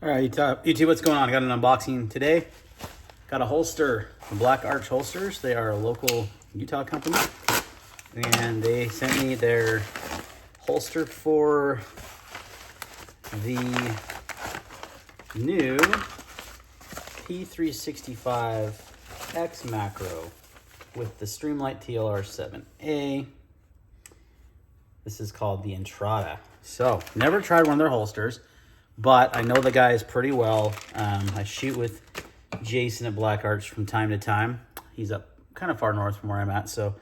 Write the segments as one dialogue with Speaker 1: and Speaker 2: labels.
Speaker 1: All right, YouTube, what's going on? I got an unboxing today. Got a holster from Black Arch Holsters. They are a local Utah company, and they sent me their holster for the new P365x macro with the Streamlight TLR7A. This is called the Entrada. So, never tried one of their holsters, but I know the guys pretty well. I shoot with Jason at Black Arch from time to time. He's up kind of far north from where I'm at, so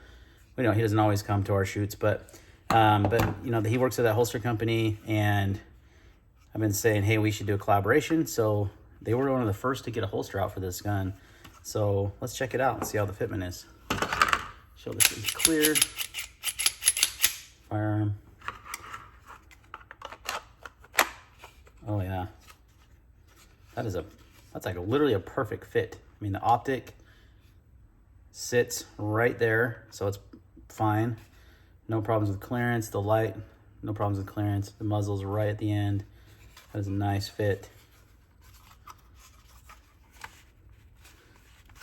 Speaker 1: he doesn't always come to our shoots, but he works at that holster company, and I've been saying, hey, we should do a collaboration. So they were one of the first to get a holster out for this gun. So let's check it out and see how the fitment is. Show this is cleared. Firearm. Oh yeah, that's like literally a perfect fit. I mean, the optic sits right there, so it's fine. No problems with clearance. The light, no problems with clearance. The muzzle's right at the end. That is a nice fit.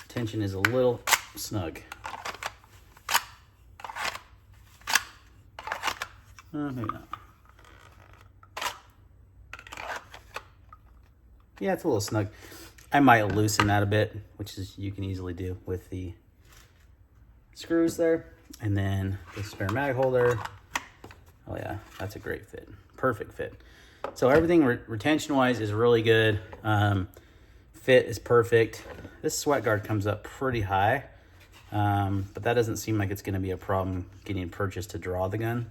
Speaker 1: Tension is a little snug. Maybe not. Yeah, it's a little snug. I might loosen that a bit, which is you can easily do with the screws there. And then the spare mag holder. Oh yeah, that's a great fit. Perfect fit. So everything retention-wise is really good. Fit is perfect. This sweat guard comes up pretty high, but that doesn't seem like it's going to be a problem getting purchased to draw the gun.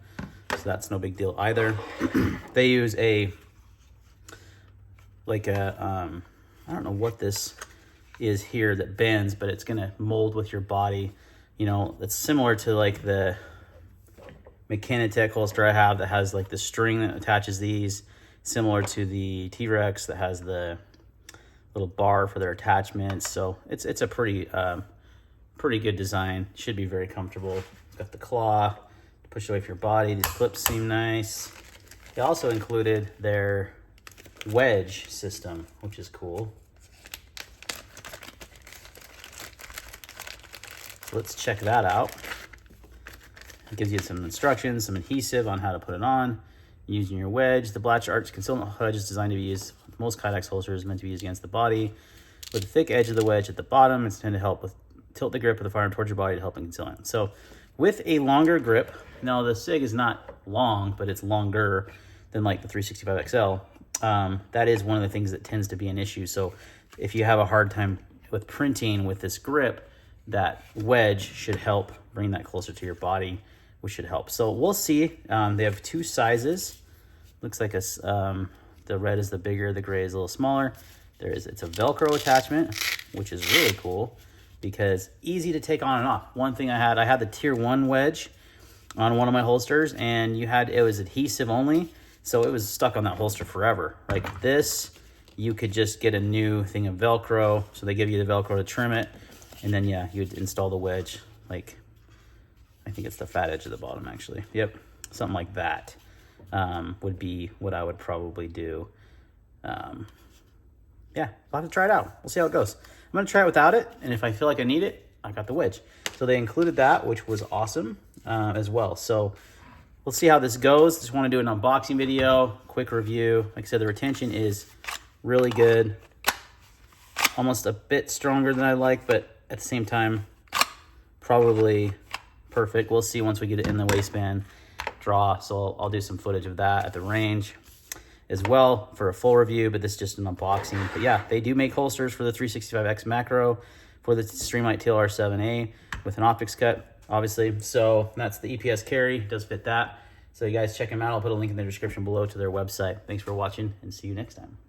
Speaker 1: So that's no big deal either. They use I don't know what this is here that bends, but it's gonna mold with your body. It's similar to like the Mechanitech holster I have that has like the string that attaches these, similar to the T-Rex that has the little bar for their attachments. So it's a pretty good design. Should be very comfortable. It's got the claw to push away from your body. These clips seem nice. They also included their wedge system, which is cool. So let's check that out. It gives you some instructions, some adhesive on how to put it on. Using your wedge. The Black Arch concealment wedge is designed to be used with most Kydex holsters, meant to be used against the body. With the thick edge of the wedge at the bottom, it's intended to help tilt the grip of the firearm towards your body to help in concealment. So with a longer grip, now the SIG is not long, but it's longer than like the 365 XL. That is one of the things that tends to be an issue. So if you have a hard time with printing with this grip, that wedge should help bring that closer to your body, which should help. So we'll see. They have two sizes. Looks like the red is the bigger, the gray is a little smaller. It's a Velcro attachment, which is really cool because easy to take on and off. One thing I had the tier 1 wedge on one of my holsters, and it was adhesive only. So it was stuck on that holster forever. Like this, you could just get a new thing of Velcro. So they give you the Velcro to trim it. And then, yeah, you'd install the wedge. Like, I think it's the fat edge of the bottom, actually. Yep, something like that would be what I would probably do. Yeah, I'll have to try it out. We'll see how it goes. I'm going to try it without it. And if I feel like I need it, I got the wedge. So they included that, which was awesome as well. So we'll see how this goes. Just want to do an unboxing video, quick review. Like I said, the retention is really good. Almost a bit stronger than I like, but at the same time, probably perfect. We'll see once we get it in the waistband draw. So I'll do some footage of that at the range as well for a full review, but this is just an unboxing. But yeah, they do make holsters for the 365X macro, for the Streamlight TLR7A with an optics cut, obviously. So that's the EPS carry, does fit that. So you guys check them out. I'll put a link in the description below to their website. Thanks for watching, and see you next time.